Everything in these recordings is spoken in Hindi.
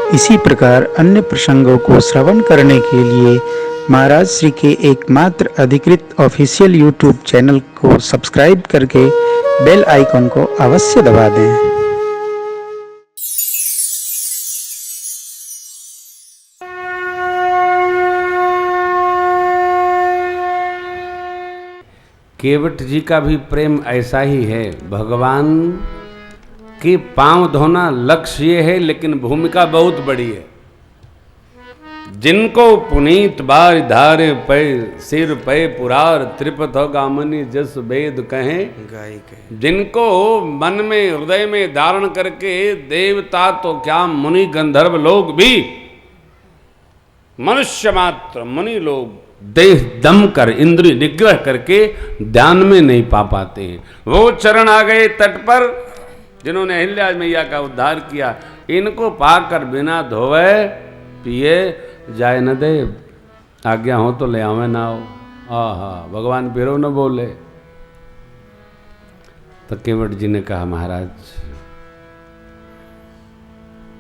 इसी प्रकार अन्य प्रसंगों को श्रवण करने के लिए महाराज श्री के एकमात्र अधिकृत ऑफिशियल यूट्यूब चैनल को सब्सक्राइब करके बेल आइकन को अवश्य दबा दें। केवट जी का भी प्रेम ऐसा ही है। भगवान के पांव धोना लक्ष्य ये है, लेकिन भूमिका बहुत बड़ी है। जिनको पुनीत बार धारे पे सिर पे पुरार त्रिपथ गामनी जस वेद कहें गाय कहें। जिनको मन में हृदय में धारण करके देवता तो क्या मुनि गंधर्व लोग भी, मनुष्य मात्र मुनि लोग देह दम कर इंद्रिय निग्रह करके ध्यान में नहीं पा पाते हैं। वो चरण आ गए तट पर जिन्होंने अहिल्या मैया का उद्धार किया। इनको पाकर बिना धोए पिए जाए न दे, आज्ञा हो तो ले आवे ना हो। आहा, भगवान फिर न बोले। तो केवट जी ने कहा, महाराज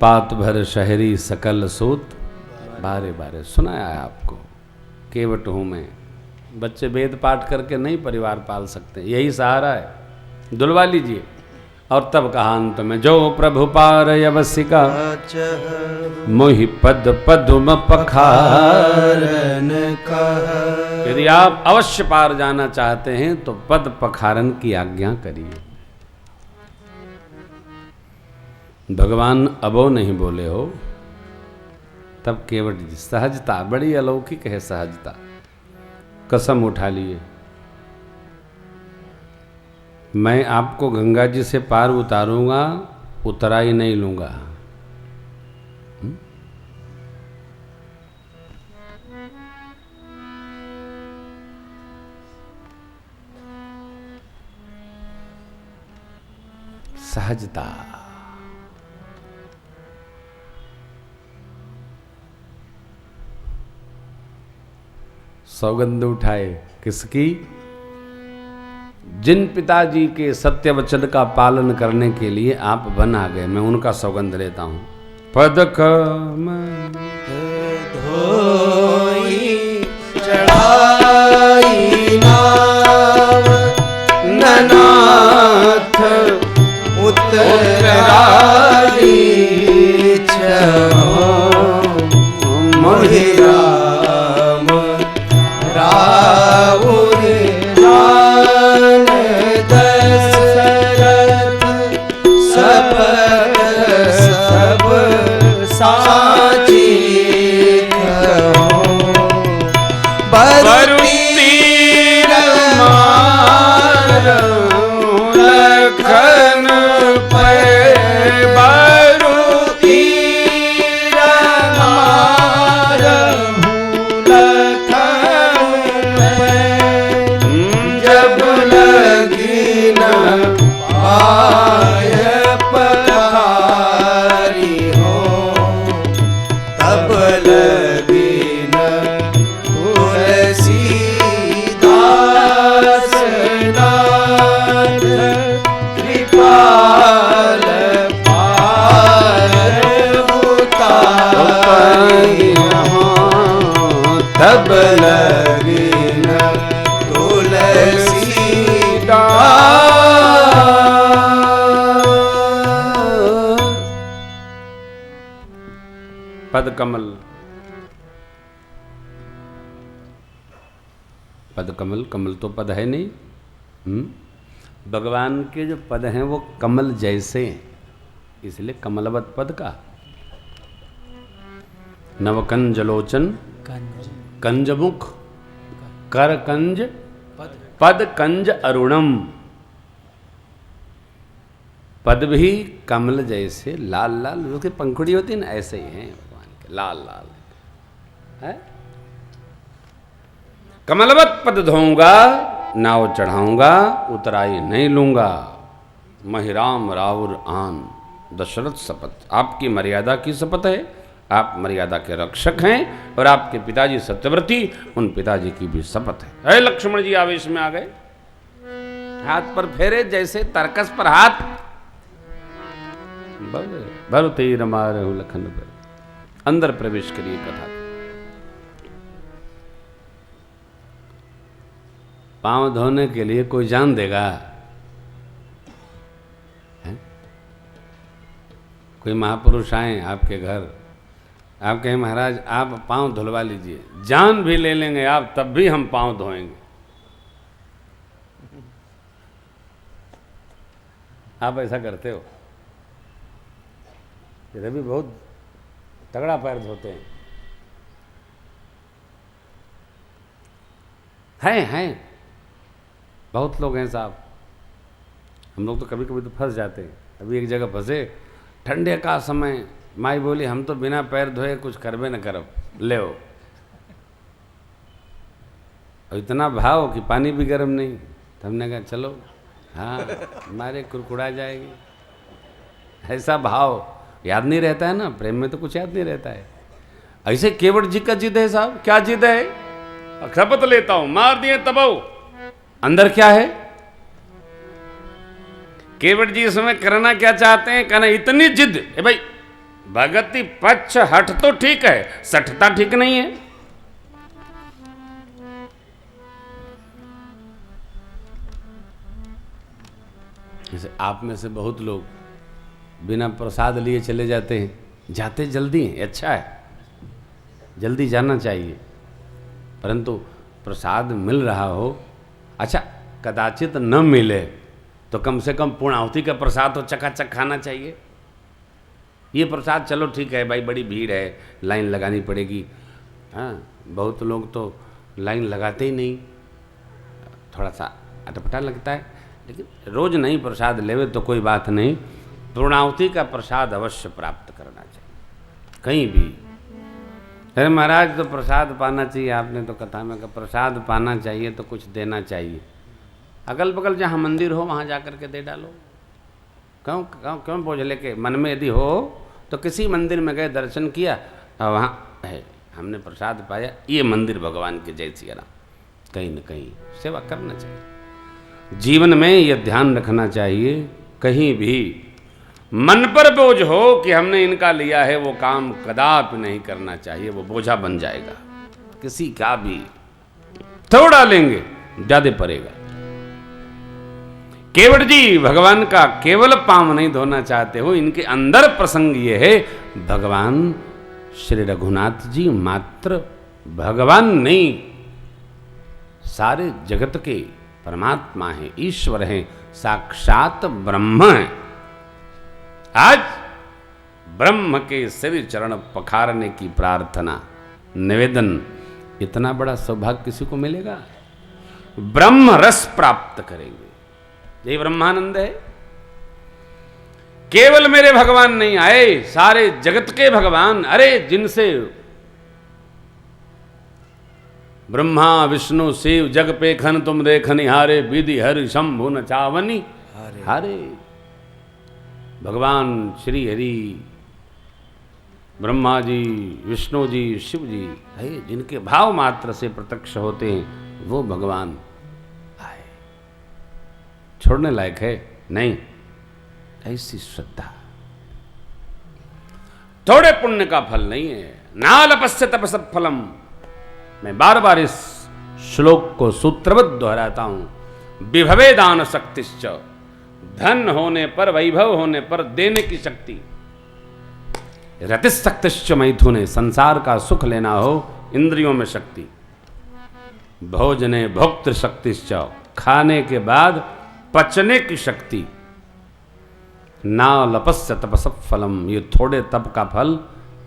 पात भर शहरी सकल सूत, बारे बारे सुनाया है आपको। केवट हूँ मैं, बच्चे वेद पाठ करके नहीं परिवार पाल सकते, यही सहारा है, दुलवा लीजिए। और तब कहा अंत में, जो प्रभु पार अवसिका मोहि पद पदुम पखारन कहा। यदि आप अवश्य पार जाना चाहते हैं तो पद पखारन की आज्ञा करिए। भगवान अबो नहीं बोले हो। तब केवट जी, सहजता बड़ी अलौकिक है, सहजता, कसम उठा लिए, मैं आपको गंगा जी से पार उतारूंगा, उतरा ही नहीं लूंगा। सहजता। सौगंध उठाए किसकी? जिन पिताजी के सत्य वचन का पालन करने के लिए आप बन आ गए, मैं उनका सौगंध लेता हूं। पद कमल धोई चढ़ाई नाव ननाथ उतराई छहो मोहि राम राउर रान दशरथ सब सब साची कहो बरुतीर मारऊ लखन पे बरुतीर मारऊ लखन पे जब लगी न पाय पखारी हो तब लगी न तुलसीदास नाथ कृपाल पार उतारी हो तब लगी न पद कमल। पद कमल, कमल तो पद है नहीं। भगवान के जो पद हैं वो कमल जैसे हैं, इसलिए कमलवत पद का। नवकंज लोचन कंजमुख कर कंज पद कंज अरुणम। पद भी कमल जैसे लाल लाल, उसकी पंखुड़ी होती है ना, ऐसे ही हैं भगवान के, लाल लाल है। कमलवत पद धोऊंगा, नाव चढ़ाऊंगा, उतराई नहीं लूंगा। महिराम राउर आन दशरथ शपथ। आपकी मर्यादा की शपथ है, आप मर्यादा के रक्षक हैं, और आपके पिताजी सत्यव्रती, उन पिताजी की भी शपथ है। अरे लक्ष्मण जी आवेश में आ गए, हाथ पर फेरे जैसे तरकस पर हाथ, भर तीर मारे लखन पे। अंदर प्रवेश करिए कथा। पांव धोने के लिए कोई जान देगा? है? कोई महापुरुष आए आपके घर, आप कहें महाराज आप पांव धुलवा लीजिए, जान भी ले लेंगे आप तब भी हम पांव धोएंगे। आप ऐसा करते हो? रवि बहुत तगड़ा पैर धोते हैं बहुत लोग हैं साहब। हम लोग तो कभी कभी तो फंस जाते हैं। अभी एक जगह फंसे, ठंडे का समय, माई बोली हम तो बिना पैर धोए कुछ करबे न करब, ले हो। और इतना भाव कि पानी भी गर्म नहीं, तो हमने कहा चलो हाँ हमारे कुड़कुड़ा जाएगी। ऐसा भाव याद नहीं रहता है ना, प्रेम में तो कुछ याद नहीं रहता है। ऐसे केवट जी का जिद है साहब। क्या जिद है? शपथ लेता हूं मार दिए तबाऊ। अंदर क्या है? केवट जी इसमें करना क्या चाहते हैं? कहना इतनी जिद है भाई, भगति पक्ष हट तो ठीक है, सठता ठीक नहीं है। जैसे आप में से बहुत लोग बिना प्रसाद लिए चले जाते हैं, जाते जल्दी हैं, अच्छा है, जल्दी जाना चाहिए, परंतु प्रसाद मिल रहा हो, अच्छा कदाचित न मिले तो कम से कम पूर्णाहुति का प्रसाद तो चकाचक खाना चाहिए। ये प्रसाद चलो ठीक है भाई, बड़ी भीड़ है, लाइन लगानी पड़ेगी, हाँ बहुत लोग तो लाइन लगाते ही नहीं, थोड़ा सा अटपटा लगता है, लेकिन रोज नहीं प्रसाद लेवे तो कोई बात नहीं, पूर्णाहुति का प्रसाद अवश्य प्राप्त करना चाहिए कहीं भी। अरे महाराज तो प्रसाद पाना चाहिए, आपने तो कथा में कहा प्रसाद पाना चाहिए तो कुछ देना चाहिए। अगल बगल जहाँ मंदिर हो वहाँ जा कर के दे डालो। क्यों क्यों क्यों बोझ लेके? मन में यदि हो तो किसी मंदिर में गए, दर्शन किया और वहाँ है हमने प्रसाद पाया, ये मंदिर भगवान के जय सिया राम, कहीं न कहीं सेवा करना चाहिए। जीवन में ये ध्यान रखना चाहिए, कहीं भी मन पर बोझ हो कि हमने इनका लिया है, वो काम कदापि नहीं करना चाहिए, वो बोझा बन जाएगा। किसी का भी थोड़ा लेंगे ज्यादा पड़ेगा। केवट जी भगवान का केवल पांव नहीं धोना चाहते हो, इनके अंदर प्रसंग ये है, भगवान श्री रघुनाथ जी मात्र भगवान नहीं, सारे जगत के परमात्मा हैं, ईश्वर हैं, साक्षात ब्रह्म हैं। आज ब्रह्म के श्री चरण पखारने की प्रार्थना, निवेदन, इतना बड़ा सौभाग्य किसी को मिलेगा? ब्रह्म रस प्राप्त करेंगे, ये ब्रह्मानंद है। केवल मेरे भगवान नहीं आए, सारे जगत के भगवान, अरे जिनसे ब्रह्मा विष्णु शिव जग पेखन तुम देख निहारे, विधि हरि शंभु न चावनी हारे। भगवान श्री हरि, ब्रह्मा जी, विष्णु जी, शिव जी है, जिनके भाव मात्र से प्रत्यक्ष होते हैं वो भगवान आए। छोड़ने लायक है नहीं, ऐसी श्रद्धा। थोड़े पुण्य का फल नहीं है, नालपस्य तपसत् फलम। मैं बार बार इस श्लोक को सूत्रवत दोहराता हूं। विभवे दान शक्तिश्च, धन होने पर, वैभव होने पर देने की शक्ति। रतिशक्तिश्च मैथुने, संसार का सुख लेना हो, इंद्रियों में शक्ति। भोजने भोक्तृ शक्तिश्च, खाने के बाद पचने की शक्ति। ना लपस्य तपसत् फलम, ये थोड़े तप का फल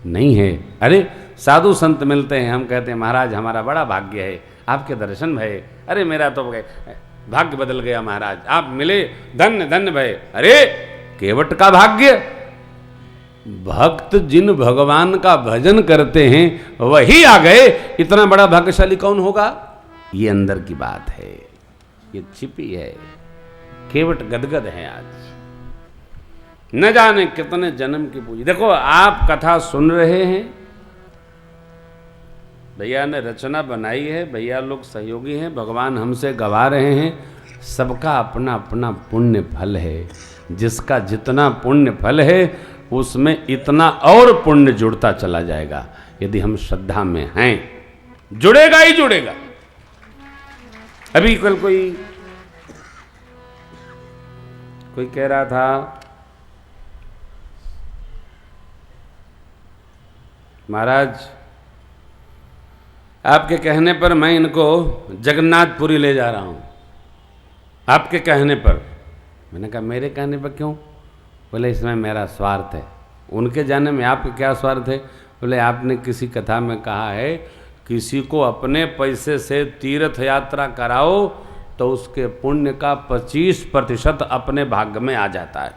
नहीं है। अरे साधु संत मिलते हैं, हम कहते हैं महाराज हमारा बड़ा भाग्य है, आपके दर्शन भये, अरे मेरा तो भाग्य बदल गया महाराज, आप मिले, धन्य धन्य भये। अरे केवट का भाग्य, भक्त जिन भगवान का भजन करते हैं वही आ गए, इतना बड़ा भाग्यशाली कौन होगा? ये अंदर की बात है, ये छिपी है। केवट गदगद है आज, न जाने कितने जन्म की पूंजी। देखो आप कथा सुन रहे हैं, भैया ने रचना बनाई है, भैया लोग सहयोगी हैं, भगवान हमसे गवा रहे हैं, सबका अपना अपना पुण्य फल है। जिसका जितना पुण्य फल है उसमें इतना और पुण्य जुड़ता चला जाएगा। यदि हम श्रद्धा में हैं, जुड़ेगा ही जुड़ेगा। अभी कल कोई कह रहा था, महाराज आपके कहने पर मैं इनको जगन्नाथपुरी ले जा रहा हूं, आपके कहने पर। मैंने कहा मेरे कहने पर क्यों? बोले इसमें मेरा स्वार्थ है। उनके जाने में आपका क्या स्वार्थ है? बोले आपने किसी कथा में कहा है किसी को अपने पैसे से तीर्थ यात्रा कराओ तो उसके पुण्य का 25% अपने भाग्य में आ जाता है।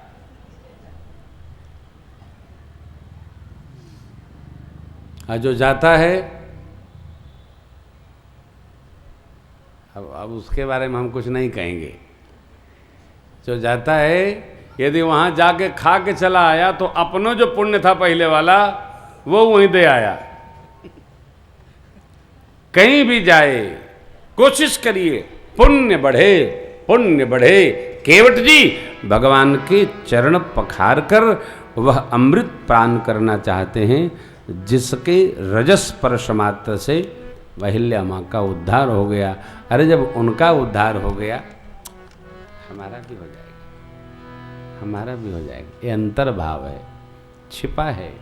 और जो जाता है, अब उसके बारे में हम कुछ नहीं कहेंगे। जो जाता है यदि वहां जाके खा के चला आया तो अपनों जो पुण्य था पहले वाला वो वहीं दे आया। कहीं भी जाए कोशिश करिए पुण्य बढ़े, पुण्य बढ़े। केवट जी भगवान के चरण पखार कर वह अमृत पान करना चाहते हैं जिसके रजस स्पर्श मात्र से अहिल्या माँ का उद्धार हो गया। अरे जब उनका उद्धार हो गया हमारा भी हो जाएगा, हमारा भी हो जाएगा। ये अंतर्भाव है, छिपा है।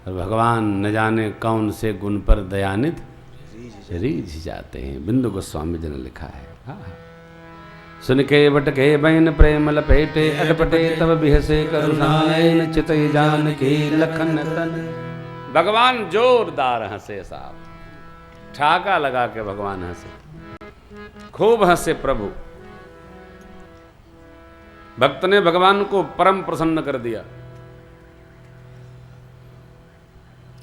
और भगवान न जाने कौन से गुण पर दयानिध रीझ जाते हैं। बिंदु गोस्वामी जी ने लिखा है। हाँ सुन के बटके बैन प्रेम लपेटे अटपटे तब बिहसे करुणायन चितई जान की लखन तन। भगवान जोरदार हंसे साहब, ठाका लगा के भगवान हंसे, खूब हंसे प्रभु। भक्त ने भगवान को परम प्रसन्न कर दिया।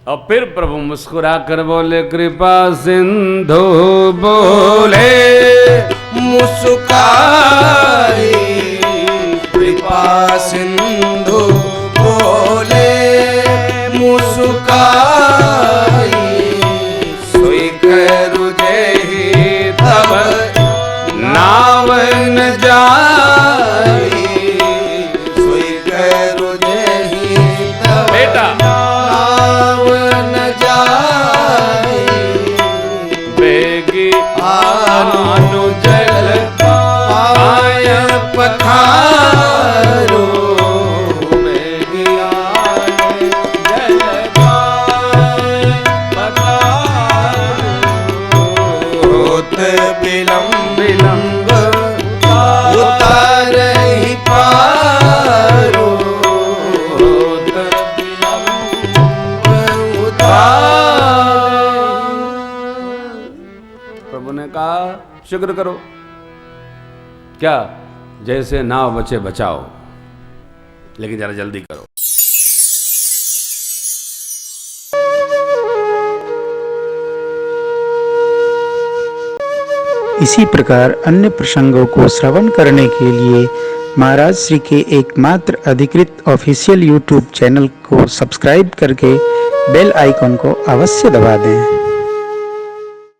और फिर प्रभु मुस्कुरा कर बोले कृपा सिंधु बोले मुस्काई कृपा सिंधु बोले मुस्काई सोई करू जेहि तब नाव न जाई सोई करू जेहि तब बेटा नाव न जाई बेगी आनु जल पाय पखारो बेगी आनु जल पाय पखारो होत विलंब विलंब उतारहि पारो होत विलंब उतार। प्रभु ने कहा शीघ्र करो। क्या? जैसे नाव बचे बचाओ, लेकिन जरा जल्दी करो। इसी प्रकार अन्य प्रसंगों को श्रवण करने के लिए महाराज श्री के एकमात्र अधिकृत ऑफिशियल यूट्यूब चैनल को सब्सक्राइब करके बेल आइकॉन को अवश्य दबा दें।